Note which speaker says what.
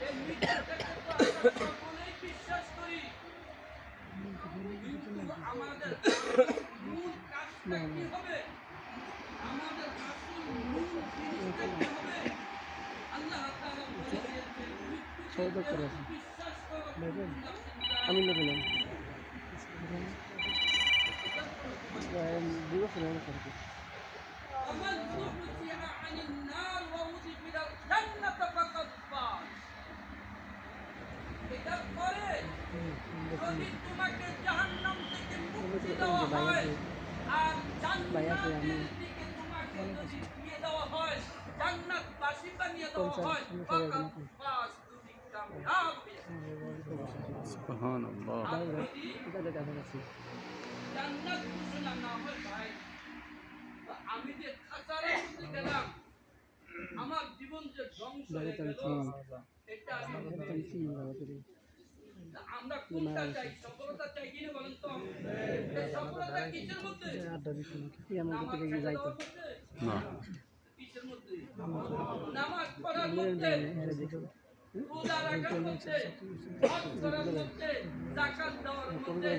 Speaker 1: এই মৃত্যুটাকে তো আমরা সকলেই বিশ্বাস করি, কিন্তু আমাদের মূল কাজটা কি হবে? আমাদের আসল মূল জিনিসটা কি হবে? আল্লাহ তাআলা বলে দিয়েছেন মৃত্যুকে বিশ্বাস করো।
Speaker 2: আমি বললাম
Speaker 1: ومن زحزح عن النار وأدخل الجنة فقد فاز। এটার পরে যদি তোমাকে জাহান্নাম থেকে মুক্তি দেওয়া হয় আর জান্নাতের দিকে তোমাকে যদি নিয়ে দেওয়া হয়, জান্নাতবাসী বানিয়ে দেওয়া হয়, ফাকাদ ফাজ, তুমি কামিয়াব হয়েছো।
Speaker 3: সুবহানাল্লাহ।
Speaker 1: আর যদি জান্নাত ঘোষণা না হয় ভাই, তো আমি যে খাসারার মধ্যে গেলাম, আমার জীবন যে ধ্বংস হয়ে গেল, এটা আমরা কোনটা চাই? সফলতা চাই কিনা বলেন তো? সফলতা কিসের মধ্যে?
Speaker 3: না,
Speaker 1: কিসের মধ্যে? নামাজ পড়ার মধ্যে, রোজা রাখার মধ্যে, হজ করার মধ্যে, যাকাত দেওয়ার মধ্যে,